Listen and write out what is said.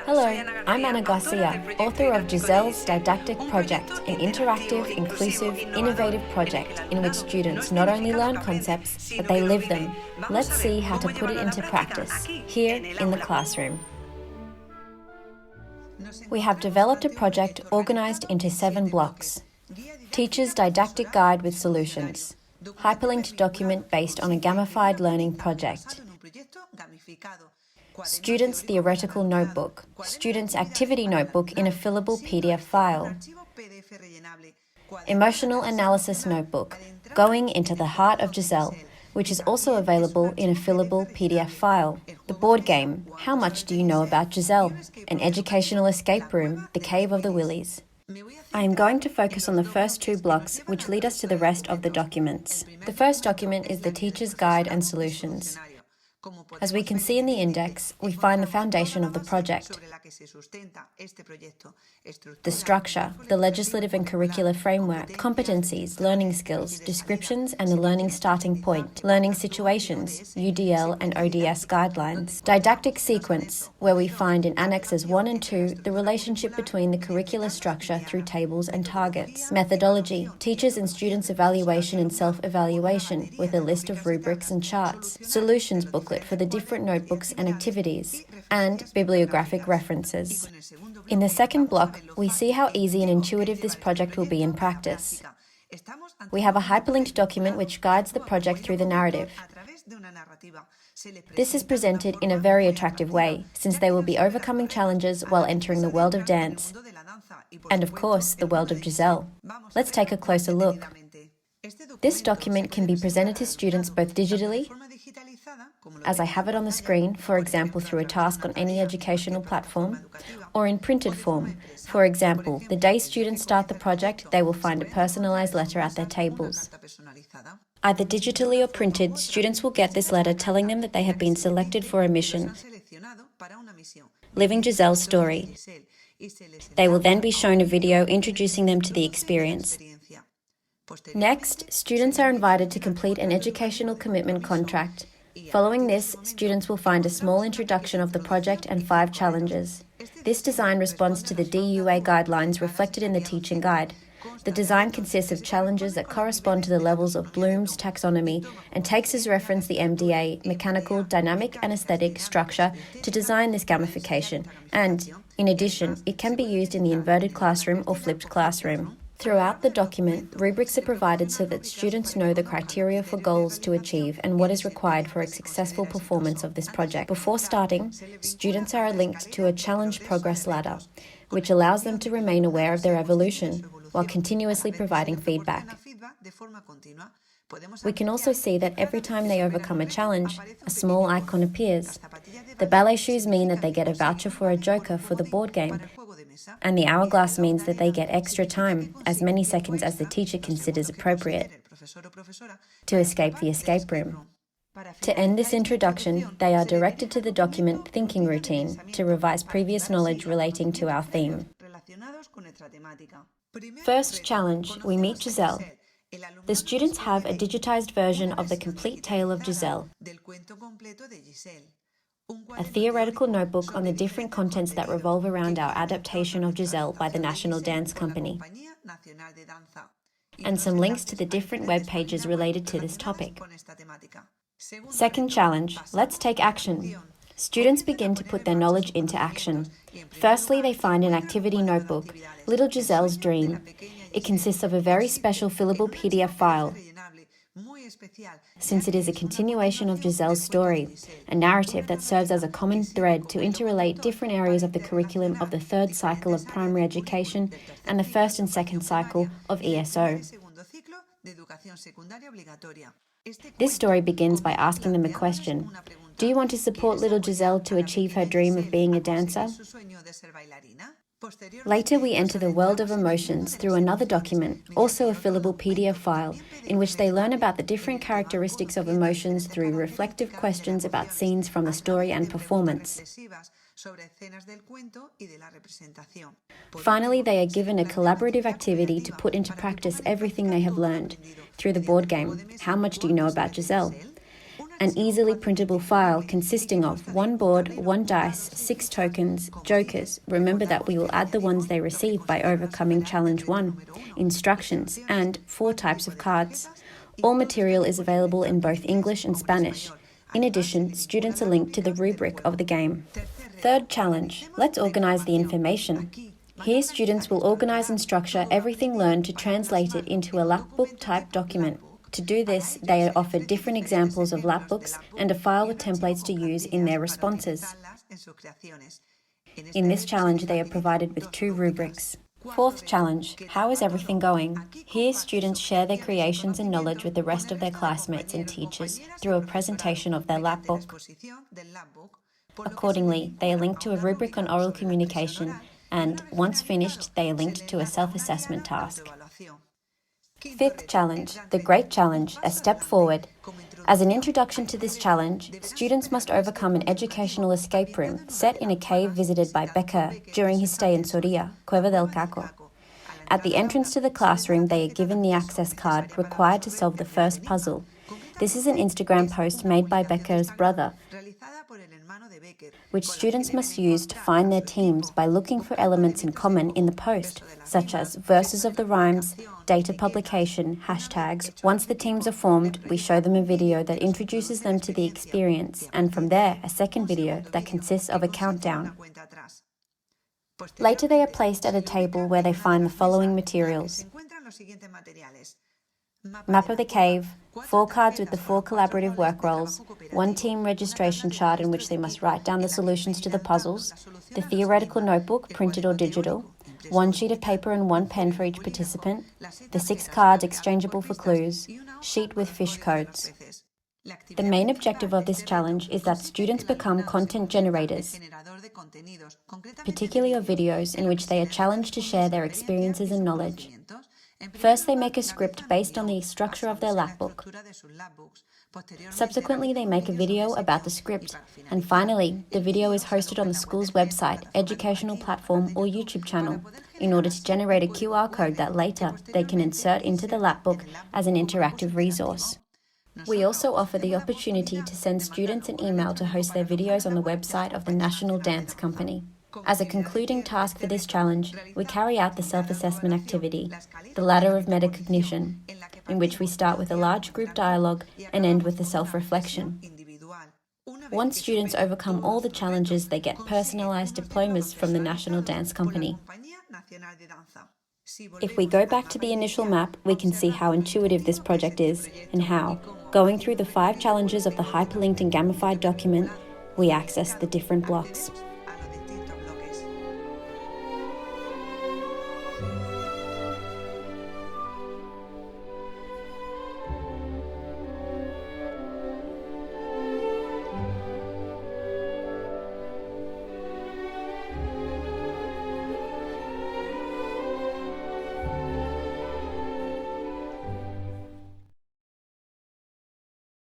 Hello, I'm Ana Garcia, author of Giselle's Didactic Project, an interactive, inclusive, innovative project in which students not only learn concepts, but they live them. Let's see how to put it into practice, here in the classroom. We have developed a project organized into 7 blocks. Teacher's Didactic Guide with Solutions. Hyperlinked document based on a gamified learning project. Students' Theoretical Notebook. Students' Activity Notebook in a fillable PDF file. Emotional Analysis Notebook, Going into the Heart of Giselle, which is also available in a fillable PDF file. The board game, How Much Do You Know About Giselle? An educational escape room, The Cave of the Willies. I am going to focus on the first 2 blocks, which lead us to the rest of the documents. The first document is the Teacher's Guide and Solutions. As we can see in the index, we find the foundation of the project. The structure, the legislative and curricular framework, competencies, learning skills, descriptions and the learning starting point, learning situations, UDL and ODS guidelines. Didactic sequence, where we find in Annexes 1 and 2 the relationship between the curricular structure through tables and targets. Methodology, teachers' and students' evaluation and self-evaluation, with a list of rubrics and charts. Solutions booklet for the different notebooks and activities, and bibliographic references. In the second block, we see how easy and intuitive this project will be in practice. We have a hyperlinked document which guides the project through the narrative. This is presented in a very attractive way, since they will be overcoming challenges while entering the world of dance, and of course, the world of Giselle. Let's take a closer look. This document can be presented to students both digitally, as I have it on the screen, for example through a task on any educational platform, or in printed form. For example, the day students start the project, they will find a personalised letter at their tables. Either digitally or printed, students will get this letter telling them that they have been selected for a mission, living Giselle's story. They will then be shown a video introducing them to the experience. Next, students are invited to complete an educational commitment contract. Following this, students will find a small introduction of the project and 5 challenges. This design responds to the DUA guidelines reflected in the teaching guide. The design consists of challenges that correspond to the levels of Bloom's taxonomy and takes as reference the MDA, mechanical, dynamic and aesthetic structure to design this gamification. And, in addition, it can be used in the inverted classroom or flipped classroom. Throughout the document, rubrics are provided so that students know the criteria for goals to achieve and what is required for a successful performance of this project. Before starting, students are linked to a challenge progress ladder, which allows them to remain aware of their evolution while continuously providing feedback. We can also see that every time they overcome a challenge, a small icon appears. The ballet shoes mean that they get a voucher for a joker for the board game, and the hourglass means that they get extra time, as many seconds as the teacher considers appropriate, to escape the escape room. To end this introduction, they are directed to the document Thinking Routine to revise previous knowledge relating to our theme. First challenge, we meet Giselle. The students have a digitized version of the complete tale of Giselle, a theoretical notebook on the different contents that revolve around our adaptation of Giselle by the National Dance Company, and some links to the different web pages related to this topic. Second challenge, let's take action. Students begin to put their knowledge into action. Firstly, they find an activity notebook, Little Giselle's Dream. It consists of a very special fillable PDF file, since it is a continuation of Giselle's story, a narrative that serves as a common thread to interrelate different areas of the curriculum of the 3rd cycle of primary education and the 1st and 2nd cycle of ESO. This story begins by asking them a question. Do you want to support little Giselle to achieve her dream of being a dancer? Later, we enter the world of emotions through another document, also a fillable PDF file, in which they learn about the different characteristics of emotions through reflective questions about scenes from the story and performance. Finally, they are given a collaborative activity to put into practice everything they have learned through the board game, How Much Do You Know About Giselle? an easily printable file consisting of 1 board, 1 dice, 6 tokens, jokers. Remember that we will add the ones they receive by overcoming Challenge 1, instructions, and 4 types of cards. All material is available in both English and Spanish. In addition, students are linked to the rubric of the game. Third challenge, let's organize the information. Here, students will organize and structure everything learned to translate it into a lapbook-type document. To do this, they are offered different examples of lapbooks and a file with templates to use in their responses. In this challenge, they are provided with 2 rubrics. Fourth challenge, how is everything going? Here, students share their creations and knowledge with the rest of their classmates and teachers through a presentation of their lapbook. Accordingly, they are linked to a rubric on oral communication, and once finished, they are linked to a self-assessment task. Fifth challenge, the Great Challenge, a step forward. As an introduction to this challenge, students must overcome an educational escape room set in a cave visited by Becker during his stay in Soria, Cueva del Caco. At the entrance to the classroom, they are given the access card required to solve the first puzzle. This is an Instagram post made by Becker's brother, which students must use to find their teams by looking for elements in common in the post, such as verses of the rhymes, date of publication, hashtags. Once the teams are formed, we show them a video that introduces them to the experience, and from there, a second video that consists of a countdown. Later, they are placed at a table where they find the following materials: map of the cave, 4 cards with the 4 collaborative work roles, 1 team registration chart in which they must write down the solutions to the puzzles, the theoretical notebook, printed or digital, 1 sheet of paper and 1 pen for each participant, the 6 cards exchangeable for clues, sheet with fish codes. The main objective of this challenge is that students become content generators, particularly of videos in which they are challenged to share their experiences and knowledge. First, they make a script based on the structure of their lapbook. Subsequently, they make a video about the script. And finally, the video is hosted on the school's website, educational platform, or YouTube channel in order to generate a QR code that later they can insert into the lapbook as an interactive resource. We also offer the opportunity to send students an email to host their videos on the website of the National Dance Company. As a concluding task for this challenge, we carry out the self-assessment activity, the ladder of metacognition, in which we start with a large group dialogue and end with a self-reflection. Once students overcome all the challenges, they get personalized diplomas from the National Dance Company. If we go back to the initial map, we can see how intuitive this project is and how, going through the 5 challenges of the hyperlinked and gamified document, we access the different blocks.